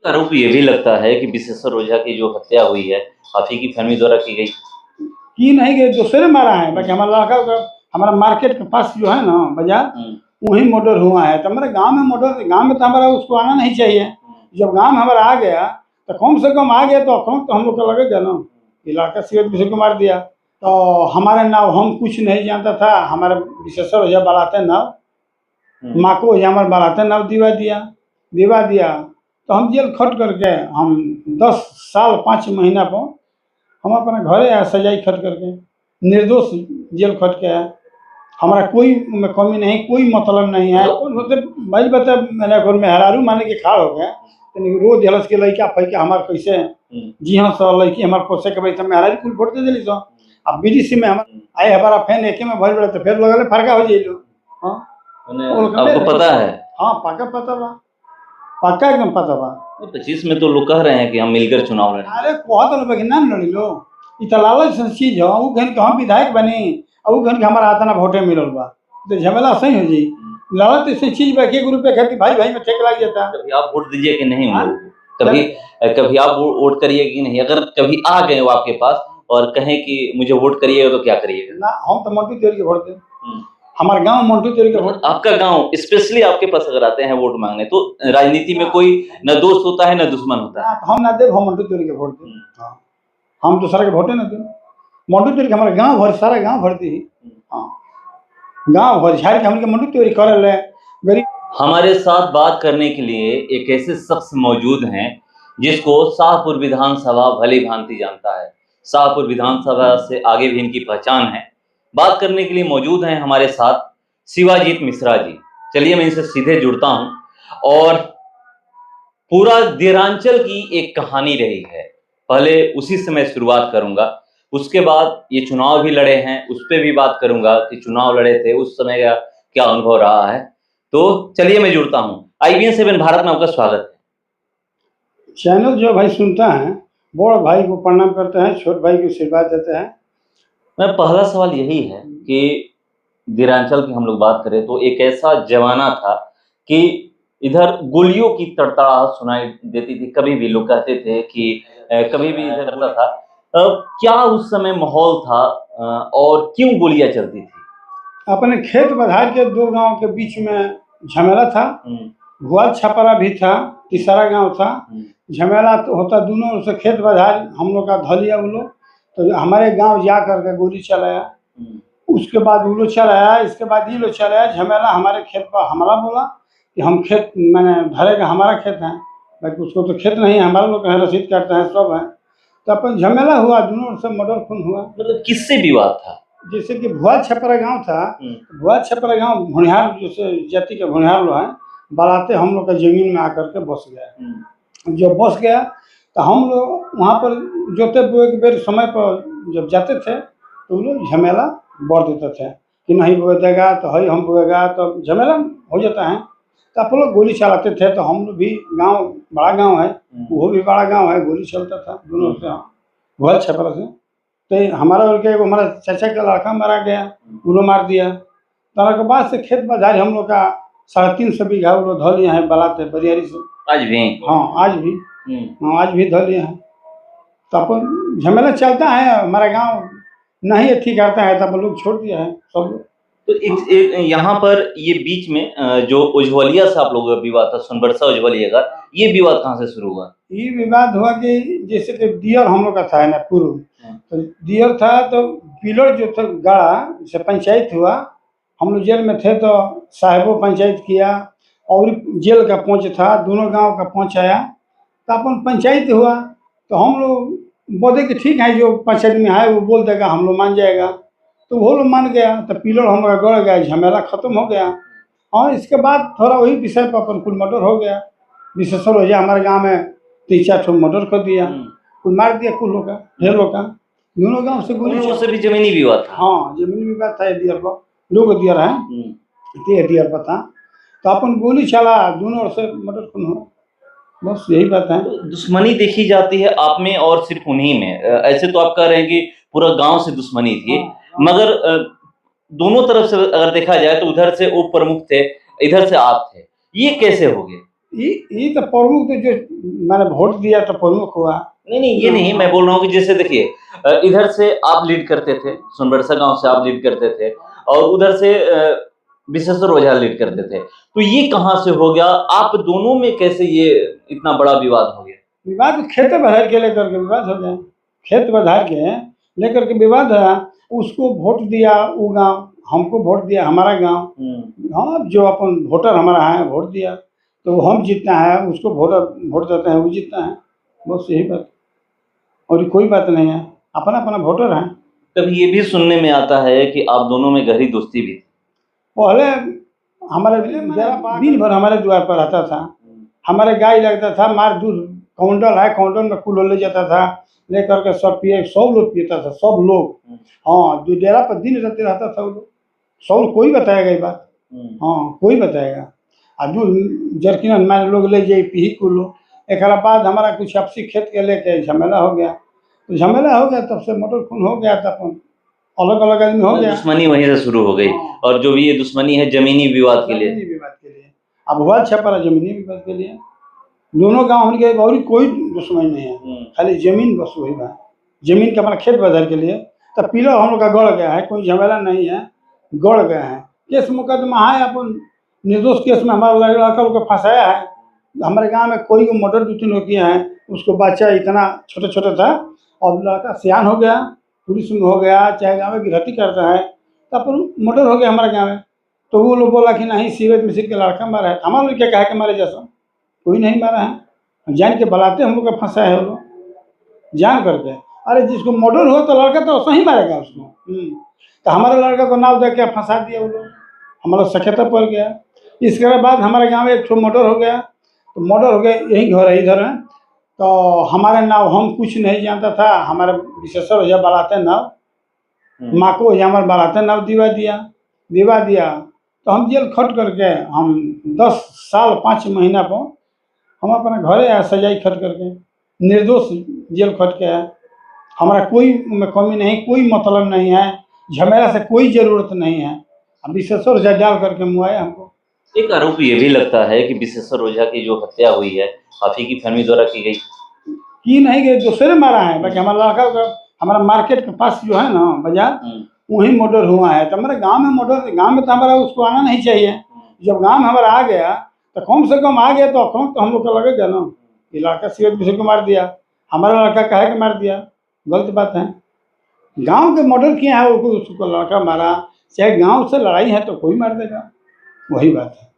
आरोप ये भी लगता है कि विशेश्वर ओझा की जो हत्या हुई है, आप ही की फैमिली द्वारा की गई। की नहीं गए, दूसरे मारा है। बाकी हमारा लड़का का हमारा मार्केट के पास जो है ना बाजार, वहीं मर्डर हुआ है। तो हमारे गांव में मर्डर, गांव में तो हमारा उसको आना नहीं चाहिए। जब गांव में हमारा आ गया तो कम से कम आ गया तो अकाउंट तो हम लोग का लगेगा ना। ये लड़का सीरत किसी को मार दिया तो हमारे नाव हम कुछ नहीं जानता था। हमारे विशेश्वर ओझा बलाते नाव माँ को हमारे बलाते नाव दिवा दिया तो हम जेल खट करके हम 10 साल 5 महीना पर हम अपने घरे आए सजाई खट करके, निर्दोष जेल खट के आए। हमारा कोई में कमी नहीं, कोई मतलब नहीं है। मतलब भाई बता मैंने घर में हरारू माने के खाड़ हो गया रोज हलस के लड़का फैके हमारे कैसे जी हाँ सर लड़की हमारे पोसे के भाई मैं हरारी कुल फोड़ दे दिली सो। अब बीडीसी में हम आए हमारा फैन एक में भर बड़े तो फिर लगल फरका हो जाइलो। हाँ आपको पता है? हाँ पक्का पता बा, पक्का एकदम पता बा। 25 में तो लोग कह रहे हैं कि हम मिलकर चुनाव लड़ें। अरे कहत लोग कि नाम लड़ी लो इ त लालच से चीज हो। उ कहन के हम विधायक बनी और उ कहन के हमारा आतना वोटे मिलल बा तो झमेला सही हो जी। लालच ऐसी चीज बा कि 1 रुपया खाती भाई भाई में ठेक लग जाता। कभी आप वोट दीजिए कि नहीं उन लोगों को? कभी आप वोट करिए कि नहीं? अगर कभी आ गए वो आपके पास और कहें कि मुझे वोट करिएगा तो क्या करिएगा? ना हम तो मंटू तिवारी के वोट दे। हमारे गांव मंटू तिवारी के वोट। आपका गांव स्पेशली आपके पास अगर आते हैं वोट मांगने तो राजनीति में कोई न दोस्त होता है न दुश्मन होता है। हम ना दे, हम मंटू तिवारी के वोट दे। हम दूसरा के वोटे ना दे। मंटू तिवारी के हमारे गांव भर सारा गांव भरती ही। हाँ गांव भर झाड़ के हमके मंटू तिवारी कर ले गरीब। हमारे साथ बात करने के लिए एक ऐसे शख्स मौजूद हैं जिसको शाहपुर विधानसभा भली भांति जानता है। शाहपुर विधानसभा से आगे भी इनकी पहचान है। बात करने के लिए मौजूद हैं हमारे साथ शिवाजीत मिश्रा जी। चलिए मैं इनसे सीधे जुड़ता हूं और पूरा देरांचल की एक कहानी रही है, पहले उसी से मैं शुरुआत करूंगा। उसके बाद ये चुनाव भी लड़े हैं, उस पर भी बात करूंगा कि चुनाव लड़े थे उस समय का क्या अनुभव रहा है। तो चलिए मैं जुड़ता हूं। IBN 7 भारत में आपका स्वागत है। चैनल जो भाई सुनता है बड़ भाई को प्रणाम करते हैं, छोट भाई को आशीर्वाद देते हैं। मैं पहला सवाल यही है कि देरांचल की हम लोग बात करें तो एक ऐसा जमाना था कि इधर गोलियों की तड़तड़ाहट सुनाई देती थी। कभी भी लोग कहते थे कि कभी भी इधर करता था। क्या उस समय माहौल था और क्यों गोलियां चलती थी? अपने खेत बधार के 2 गांव के बीच में झमेला था। भुआल छपरा भी था, तीसरा गांव था। झमेला तो होता दोनों ओर से खेत बधार हम लोग का धलिया वो लोग तो हमारे गांव जा करके गोली चलाया। उसके बाद वो लोग चलाया, इसके बाद ये लोग चलाया। झमेला हमारे खेत पर हमला बोला कि हम खेत मैंने धरेगा, हमारा खेत है। बाकी उसको तो खेत नहीं है, हमारे लोग हैं, रसीद करते हैं सब है। तो अपन झमेला हुआ, दोनों ओर से मर्डर खून हुआ। मतलब किससे विवाद था? जैसे कि भुआ छपरा गांव था, भुआ छपरा गांव भुनिहार जैसे जाति के भुनिहार लोग हैं, बलाते हम लोग का जमीन में आकर के बस गया। जब बस गया तो हम लोग वहाँ पर जोते बोए के बेर समय पर जब जाते थे तो लोग झमेला बढ़ देते थे कि नहीं बोए देगा तो है हम बोएगा तो झमेला हो जाता है। तो आप लोग गोली चलाते थे तो हम लोग भी गाँव बड़ा गाँव है, वो भी बड़ा गाँव है, गोली चलता था दोनों से भुआ छपरा से। तो हमारा और क्या हमारा चाचा का लड़का मारा गया, उन्हों मार दिया। तारा के बाद से खेत बाजार हम लोग का 350 बीघा वो लोग धो लिए हैं बलाते बरियारी से। आज भी? हाँ आज भी। हाँ आज भी धो लिए हैं। तो अपन झमेला चलता है, हमारा गांव नहीं अथी करता है तब लोग छोड़ दिया है सब लोग। तो एक यहाँ पर ये बीच में जो उज्ज्वलिया से आप लोगों का विवाद था, सोनबरसा उज्ज्वलिया का, ये विवाद कहाँ से शुरू हुआ? ये विवाद हुआ कि जैसे कि दियर हम लोग का था ना पूर्व, तो दियर था तो पिलर जो था गाड़ा जैसे पंचायत हुआ, हम लोग जेल में थे तो साहिबों पंचायत किया और जेल का पहुँच था, दोनों गांव का पहुँच आया तो अपन पंचायत हुआ। तो हम लोग बोले कि ठीक है जो पंचायत में है वो बोल देगा हम लोग मान जाएगा, तो वो लोग मान गया। तो पिलर हम लोग गड़ गया, झमेला खत्म हो गया। और इसके बाद थोड़ा वही विषय पर अपन कुल मर्डर हो गया। विशेश्वर ओझा हमारे गाँव में 3-4 ठो मर्डर कर दिया, कुल मार दिया कुल लोग का, ढेर लोग का। दोनों गांव से गोली से भी जमीनी विवाद था। हाँ जमीनी विवाद था, दियर पर लोग दियर है दियर पर था। तो अपन गोली चला, दोनों ओर से मर्डर खून हुआ, बस यही बात है। तो दुश्मनी देखी जाती है आप में और सिर्फ उन्हीं में। ऐसे तो आप कह रहे हैं कि पूरा गांव से दुश्मनी थी, मगर दोनों तरफ से अगर देखा जाए तो उधर से वो प्रमुख थे, इधर से आप थे, ये कैसे हो गए? ये तो प्रमुख तो जो मैंने वोट दिया तो प्रमुख हुआ। नहीं ये नहीं, मैं बोल रहा हूँ कि जैसे देखिए इधर से आप लीड करते थे, सोनबरसा गांव से आप लीड करते थे, और उधर से विशेश्वर ओझा लीड करते थे, तो ये कहाँ से हो गया? आप दोनों में कैसे ये इतना बड़ा विवाद हो गया? विवाद खेत बधार के लेकर के विवाद हो गया, खेत बधार के लेकर के विवाद है। उसको वोट दिया वो गांव, हमको वोट दिया हमारा गांव। हाँ, जो अपन वोटर हमारा है वोट दिया तो हम जीतना है, उसको वोटर वोट देते हैं वो जीतता है, बस यही बात, और कोई बात नहीं है, अपना अपना वोटर है। कभी ये भी सुनने में आता है कि आप दोनों में गहरी दोस्ती भी थी। पहले हमारे दिन भर हमारे द्वार पर आता था, हमारे गाय लगता था, मार दूध काउंटर है, काउंटर में कुल ले जाता था, लेकर के सब पिए, सब लोग पीता था, सब लोग। हाँ, जो डेरा पर दिन रहते रहता था वो लोग, सब कोई बताएगा ये बात। हाँ, कोई बताएगा। आ दूध जरकिन हमारे लोग ले जाए पी कुल। एक बाद हमारा कुछ आपसी खेत के लेके झमेला हो गया, तो झमेला हो गया तब से मोटर खून हो गया, तब अलग अलग आदमी हो गया, दुश्मनी वहीं से शुरू हो गई। हाँ। और जो भी ये दुश्मनी है जमीनी विवाद के लिए, जमीनी विवाद के लिए अब हुआ छपरा, जमीनी विवाद के लिए दोनों गांव उनके और कोई दुश्मनी नहीं है, खाली जमीन बस वही बात, जमीन का अपना खेत बदल के लिए। तब पिलर हम लोग का गड़ गया है, कोई झमेला नहीं है, गड़ गया है। केस मुकदमा है, अपन निर्दोष केस में हमारा लड़का को फंसाया है। हमारे गांव में कोई को मर्डर 2-3 किया है, उसको बच्चा इतना छोटा छोटा था, और लड़का सियान हो गया, पुलिस में हो गया, चाहे गाँव में गिरफ्ती करता है, तो अपन मर्डर हो गया हमारे गाँव में। तो वो लोग बोला कि नहीं सीवेज मिश्र के लड़का मारा है, हमारा लोग क्या कहा कि मारे जैसा कोई नहीं मारा है, जान के बलाते हम लोग का फंसा है वो लोग, जान करके। अरे जिसको मर्डर हो तो लड़का तो सही मारेगा उसको। तो हमारे लड़का को नाव दे के फंसा दिया वो लोग, हमारा सख्ता पड़ गया। इसके बाद हमारे गाँव में एक ठो मर्डर हो गया, तो मर्डर हो गया, यही घर है इधर है। तो हमारे नाव हम कुछ नहीं जानता था, हमारे विशेषर ओझा बलाते नाव, माँ को ओझा हमारे बलाते नाव दिवा दिया। तो हम जेल खट करके हम 10 साल 5 महीना पर हम अपने घरे आए, सजाई खट करके, निर्दोष जेल खट के आए। हमारा कोई में कमी नहीं, कोई मतलब नहीं है, झमेला से कोई ज़रूरत नहीं है। अब विशेषर ओझा डाल करके मुआया हमको। एक आरोप ये भी लगता है कि विशेश्वर ओझा की जो हत्या हुई है आप ही की फैमिली द्वारा की गई। की नहीं गई, दूसरे मारा है, बाकी हमारा लड़का का हमारा मार्केट के पास जो है ना बाजार, वहीं मर्डर हुआ है। तो हमारे गांव में मर्डर, गांव में तो हमारा उसको आना नहीं चाहिए। जब गांव में हमारा आ गया तो कम से कम आ गया तो अकाउंट तो हम लोग का लगेगा ना कि लड़का सीवेज मिश्र को मार दिया, हमारा लड़का कहे के मार दिया, गलत बात है। गांव के मर्डर किया है वो, उसको लड़का मारा, चाहे गांव से लड़ाई है तो कोई मार देगा, वही बात है,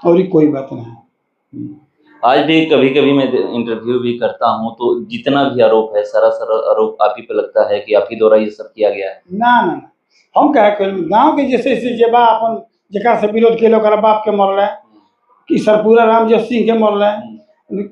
और ये कोई बात नहीं। आज भी कभी कभी मैं इंटरव्यू भी करता हूँ तो जितना भी आरोप है सारा आरोप आप ही पे लगता है कि आप ही द्वारा ये सब किया गया है। ना ना ना, हम कहे गाँव के जैसे जेबा अपन जरा से विरोध के लोग बाप के मरल, कि सरपुरा रामजस सिंह के मरल,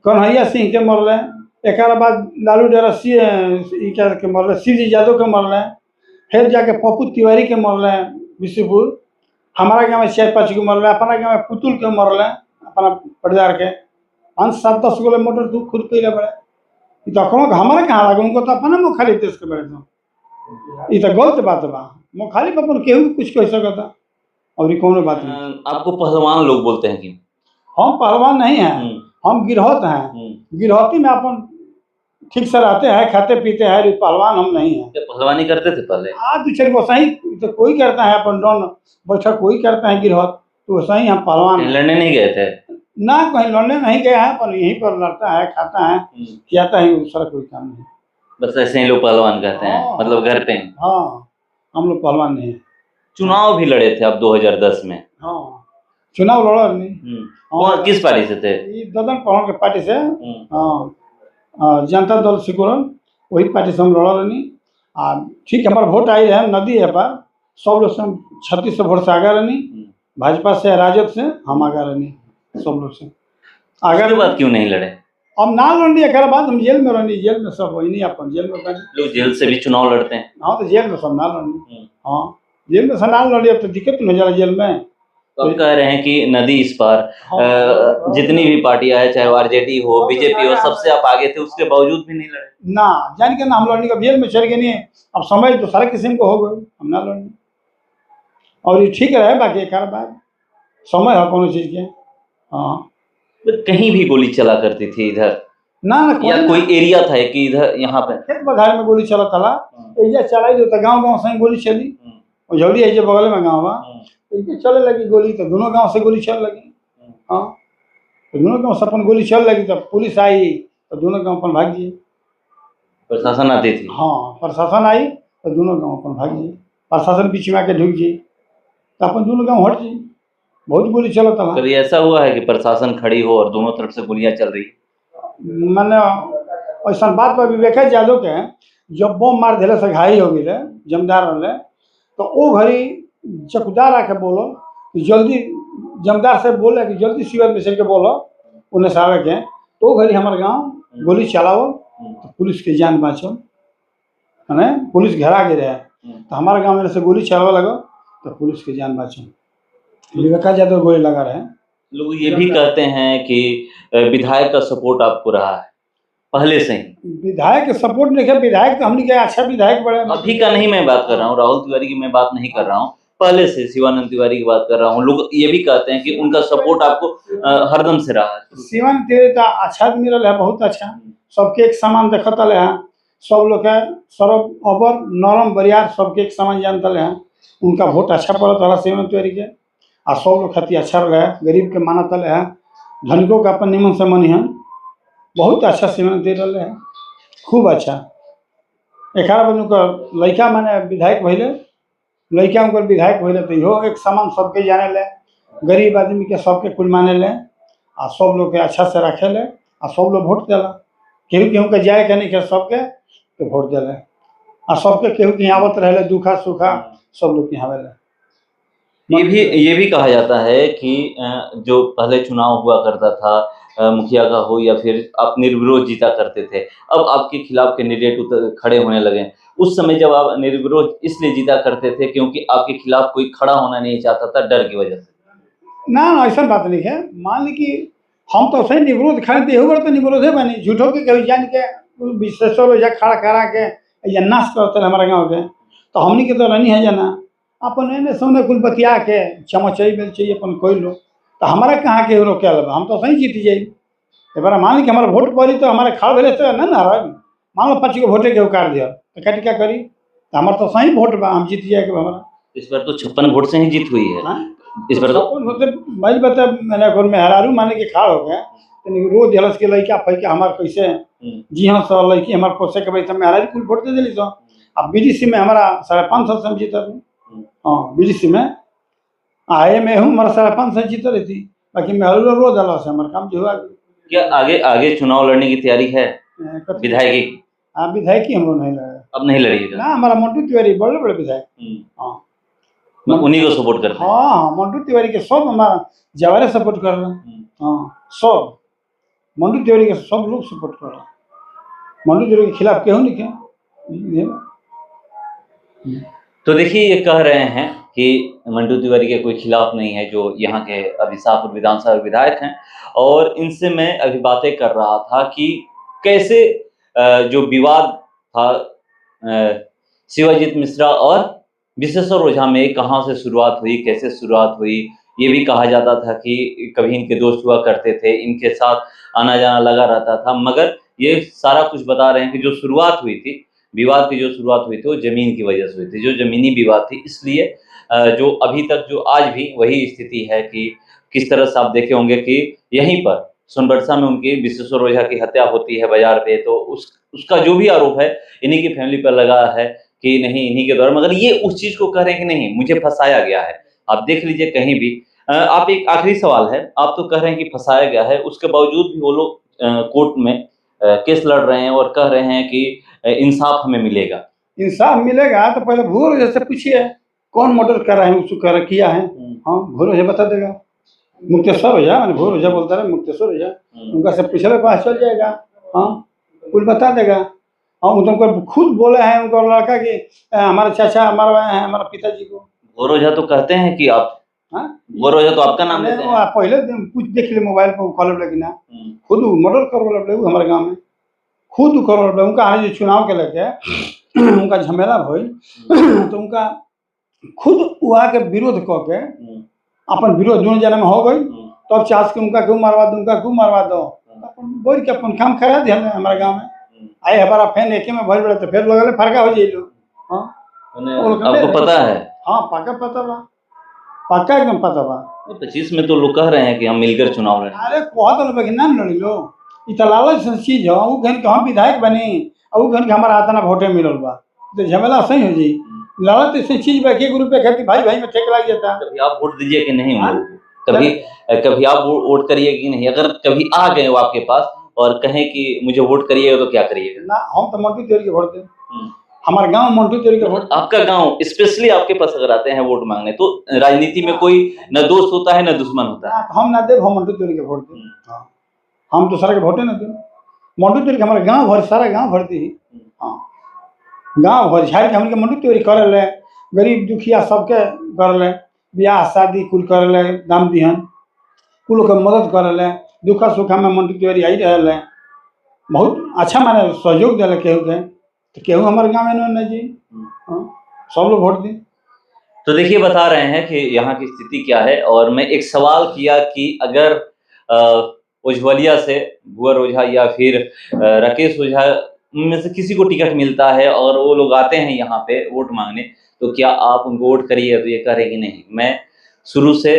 कन्हैया सिंह के मरल, एक बाद लालू डेरा के मरल, शिवजी यादव के मरल, फिर जाके पप्पू तिवारी के मरल विश्वपुर, हमारा गाँव में 4-5 को मरल, अपना गाँव में पुतुल के मरल, अपना परिवार के 5-7-10 गो मोटर तू खुद कैले बड़े, तो हमारे कहाँ लगे, उनको तो अपना मुँह खाली देश के बड़े तो ये तो गलत बात बा, मुँह खाली पर अपन केहू कुछ कह सकता, और ये कौन बात नहीं। आपको पहलवान लोग बोलते हैं कि हम पहलवान नहीं हैं, हम गिरहत हैं, गिरहती में अपन ठीक से रहते हैं, खाते पीते हैं, पहलवान हम नहीं हैं। पहलवानी करते थे पहले? आज 2-4 गो सही तो कोई करता है, अपन डॉन बैठा कोई करता है गिरहत, तो सही हम पहलवान। लड़ने नहीं गए थे ना, कहीं लड़ने नहीं गया है, पर यहीं पर लड़ता है, खाता है, खिलाता है, दूसरा कोई काम नहीं। बस ऐसे ही लोग पहलवान कहते हैं, मतलब घर पे। हाँ, हम लोग पहलवान नहीं है। चुनाव भी लड़े थे आप 2010 में? हाँ, चुनाव लड़ा नहीं। हाँ, किस पार्टी से थे? ददन पवन के पार्टी से, हाँ, जनता दल सिकुड़न, वही पार्टी से हम लड़ा रही। ठीक है, हमारा वोट आई है, नदी है पर सब लोग से 36 वोट से आगे रहनी, भाजपा से राजद से हम आगे रहनी, सब लोग से आगे। उसके बाद क्यों नहीं लड़े? अब ना लड़नी, एक बाद हम जेल में रहनी, जेल में सब वही नहीं, अपन जेल में लोग जेल से भी चुनाव लड़ते हैं। हाँ, तो जेल में सब ना लड़नी। हाँ, जेल में सब ना लड़ी, अब तो दिक्कत नहीं हो जा जेल में। तो हम कह रहे हैं कि नदी इस पार जितनी भी पार्टियां है, चाहे वो आरजेडी हो, बीजेपी हो, सबसे आप आगे थे, उसके बावजूद भी नहीं लड़े ना, जान के ना हम लड़ने का जेल में चढ़ गए नहीं। अब समय तो सारे किस्म को हो गए, हम ना लड़ने, और ये ठीक रहे, बाकी एक बात समय है कोनो चीज़ के। हाँ, कहीं भी गोली चला करती थी इधर, ना ना या कोई एरिया था कि इधर यहाँ पे? खेत बधार में गोली चला था, एजा चलाई जो था गाँव से ही गोली चली, झौली है जो बगल में गाँव बा, चले लगी गोली तो दोनों गांव से गोली चल लगी। हाँ, तो दोनों गांव से अपन गोली चल लगी, तब पुलिस आई तो दोनों गांव अपन भाग गए। प्रशासन आती थी? हाँ, प्रशासन आई तो दोनों गांव अपन भाग गए, प्रशासन बीच में आके ढुक गए तो अपन दोनों गांव हट गए। बहुत गोली चला था। कभी ऐसा हुआ है कि प्रशासन खड़ी हो और दोनों तरफ से गोलियां चल रही? मैंने ऐसा बात पर विवेक यादव के जब बम मार दिले से घायल हो गए जमींदार वाले, तो वो घड़ी चौकीदार आके बोलो कि जल्दी, जमींदार से बोले कि जल्दी सिविल मिशन के बोलो उन्हें सारे के, तो घड़ी हमारे गांव गोली चलाओ तो पुलिस की जान बचो, मैंने पुलिस घेरा के रहे तो हमारे गांव में से गोली चलावा लगा तो पुलिस की जान बचो। विवेक यादव गोली लगा रहे। लोग ये भी कहते हैं कि विधायक का सपोर्ट आपको रहा है पहले से ही? विधायक के सपोर्ट नहीं है, विधायक तो हमने क्या अच्छा विधायक बड़े। अभी का नहीं मैं बात कर रहा हूँ, राहुल तिवारी की मैं बात नहीं कर रहा हूँ, पहले से शिवानंद तिवारी की बात कर रहा हूँ। लोग ये भी कहते हैं कि उनका सपोर्ट आपको हरदम से रहा है। शिवानंद तिवारी तो अच्छा मिलल है, बहुत अच्छा, सबके एक समान देखत है, सब लोग है सरब अबर नरम बरियार सबके एक समान जानते हैं। उनका वोट अच्छा पड़ता रहा शिवानंद तिवारी के, और सब लोग खाती अच्छा रहे, गरीब के मानत है, धनिकों का अपन निमन से मनी है, बहुत अच्छा शिवानंद तिवारी रहे, खूब अच्छा। 11 बजे उनका लड़का माने विधायक भैले, लड़का उनकर विधायक भैले तो इहो एक समान सबके जाने ले, गरीब आदमी के सबके कुल माने ले, आ सब लोग के अच्छा से रखे ले, आ सब लोग वोट देला, केहू केहू के जाए के नहीं के सबके तो वोट देले, आ सबके केहू के आवत रहे दुखा सुखा सब लोग यहाँ आवेला। ये भी कहा जाता है कि जो पहले चुनाव हुआ करता था मुखिया का हो या फिर आप निर्विरोध जीता करते थे, अब आपके खिलाफ कैंडिडेट खड़े होने लगे। उस समय जब आप निर्विरोध इसलिए जीता करते थे क्योंकि आपके खिलाफ कोई खड़ा होना नहीं चाहता था डर की वजह से? ना ऐसा बात नहीं है, मान ली कि हम तो सही निर्विरोध खड़े थे, एहू तो निर्विरोध है बनी, झूठों के कभी जान के विश्लेषण खड़ा करा के या नाश करते हमारे गाँव के, तो हमनी के तो नहीं है जाना अपन एने सोने कुल बतिया के चमचई बेल चाहिए अपन कोई लो, तो हमारा कहाँ के रोके लगा, हम तो सही जीत जाए। एक बार मान ली कि हमारा वोट पड़ी तो हमारे खड़ भेले तो ना ना रह, मान लो 5 को वोटे के उकार दिया तो क्या टिका करी, तो हमारा तो सही वोट बा, हम जीत जाए। हमारा इस बार तो 56 वोट से ही जीत हुई है। इस बार तो भाई बता मैंने घर में हरारू माने के खड़ा हो गया, रोज जलस के लड़का फैका हमारे कैसे जी हाँ सर लड़की हमारे पोसे के भाई मैं हरारू कुल वोट दे दिली। तो अब बीडीसी में हमारा 550 से जीता थी। हाँ, बीडीसी में आए में हूँ, हमारा 550 से जीता रही थी, बाकी मैं हर रोज डाला से हमारा काम जो हुआ। क्या आगे चुनाव लड़ने की तैयारी है विधायक की? हाँ, विधायक की हम लोग नहीं लड़े, अब नहीं लड़िएगा ना, हमारा मंटू तिवारी बड़े बड़े विधायक। हाँ, उन्हीं को सपोर्ट करते हैं। हाँ, मंटू तिवारी के सब हमारा जवारे सपोर्ट कर रहे हैं। हाँ, सब मंटू तिवारी के सब लोग सपोर्ट कर रहे हैं, मंटू तिवारी के खिलाफ क्यों नहीं क्या। तो देखिए ये कह रहे हैं कि मंटू तिवारी के कोई खिलाफ नहीं है, जो यहाँ के अभी शाहपुर विधानसभा विधायक हैं, और इनसे मैं अभी बातें कर रहा था कि कैसे जो विवाद था शिवाजीत मिश्रा और विश्वेश्वर ओझा में कहाँ से शुरुआत हुई, कैसे शुरुआत हुई। ये भी कहा जाता था कि कभी इनके दोस्त हुआ करते थे, इनके साथ आना जाना लगा रहता था, मगर ये सारा कुछ बता रहे हैं कि जो शुरुआत हुई थी विवाद की, जो शुरुआत हुई थी वो जमीन की वजह से हुई थी, जो जमीनी विवाद थी। इसलिए जो अभी तक जो आज भी वही स्थिति है कि किस तरह से आप देखे होंगे कि यहीं पर सोनबरसा में उनकी विश्वेश्वर ओझा की हत्या होती है बाजार पे, तो उसका जो भी आरोप है इन्हीं की फैमिली पर लगा है कि नहीं इन्हीं के द्वारा, मगर ये उस चीज को कह रहे हैं कि नहीं मुझे फंसाया गया है। आप देख लीजिए कहीं भी आप, एक आखिरी सवाल है, आप तो कह रहे हैं कि फंसाया गया है, उसके बावजूद भी वो लोग कोर्ट में केस लड़ रहे हैं और कह रहे हैं कि इंसाफ हमें मिलेगा। इंसाफ मिलेगा तो पहले भूर जैसे पूछिए कौन मर्डर कर रहा है, उसको कर किया है। हाँ, भूर ओझा बता देगा, मुक्तेश्वर ओझा, मैंने भूर ओझा बोलता है, मुक्तेश्वर ओझा, उनका सब पिछले पास चल जाएगा। हाँ, कुल बता देगा। हाँ, वो तुमको खुद बोले हैं उनका लड़का कि हमारे चाचा मरवाए हैं हमारे पिताजी को। भूर ओझा तो कहते हैं कि आप, भूर ओझा तो आपका नाम लेते हैं। पहले कुछ देख ले मोबाइल पर कॉल लगी ना, खुद मर्डर कर हमारे गाँव में, खुद कर उनका आज जो चुनाव के लेके उनका झमेला भइल तो उनका खुद वहाँ के विरोध क के अपन विरोध दोनों जना में हो गई, तो अब चास के उनका क्यों मरवा दो, उनका क्यों मरवा दो, अपन बोल के अपन काम करा दिया हमारे गाँव में। आए हमारा फैन एक में भर बड़े तो फिर लगल फरका हो जाइए। हाँ आपको पता है? हाँ पक्का पता बा, पक्का एकदम पता बा। 25 में तो लोग कह रहे हैं कि हम मिलकर चुनाव लड़ेंगे। अरे कहत लोग कि ना लड़ी लो, ई तो लालच से चीज हो। उ घन के हम विधायक बनी और उ घन के हमारा आतना वोटे मिलल बा, तो झमेला सही हो जाई। लालच से चीज बा के ग्रुप पे खेती भाई भाई में ठेक लग जाता। कभी आप वोट दीजिए कि नहीं उन हाँ? लोगों को? कभी आप वोट करिए कि नहीं? अगर कभी आ गए वो आपके पास और कहें कि मुझे वोट करिएगा तो क्या करिएगा? ना हम तो मंटू तिवारी के वोट दे, हमारा गांव मंटू तिवारी के वोट। आपका गांव स्पेशली आपके पास अगर आते हैं वोट मांगने, तो राजनीति में कोई न दोस्त होता है न दुश्मन होता है। हम ना दे, हम मंटू तिवारी के वोट दे। हाँ हम दूसरा के वोटे ना दे, मंटू तिवारी के हमारा गांव भर, सारा गांव भर दी। हाँ गांव भर झाड़ के हमके मंटू तिवारी करल है, गरीब दुखिया सबके करल है, ब्याह शादी कुल करल है, दाम दिहन कुल के मदद करल है, दुख सुख में मंटू तिवारी आई रहल है। बहुत अच्छा माने सहयोग दिल केहू के, तो केहू हमारे गाँव में नहीं जी। हाँ सब लोग वोट दी। तो देखिए बता रहे हैं कि यहाँ की स्थिति क्या है। और मैं एक सवाल किया कि अगर उज्ज्वलिया से भुवर ओझा या फिर राकेश ओझा में से किसी को टिकट मिलता है और वो लोग आते हैं यहाँ पे वोट मांगने, तो क्या आप उनको वोट करिए? तो ये कह रहे कि नहीं, मैं शुरू से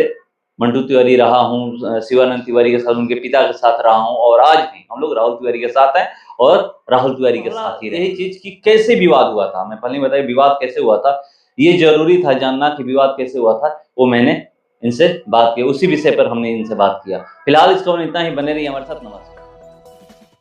मंटू तिवारी रहा हूँ, शिवानंद तिवारी के साथ, उनके पिता के साथ रहा हूँ, और आज भी हम लोग राहुल तिवारी के साथ हैं और राहुल तिवारी के साथ ही रहे। यही चीज की कैसे विवाद हुआ था, मैं पहले बताया विवाद कैसे हुआ था, ये जरूरी था जानना कि विवाद कैसे हुआ था। वो मैंने इनसे बात की, उसी विषय पर हमने इनसे बात किया। फिलहाल इस खबर में इतना ही, बने रहिए हमारे साथ। नमस्कार।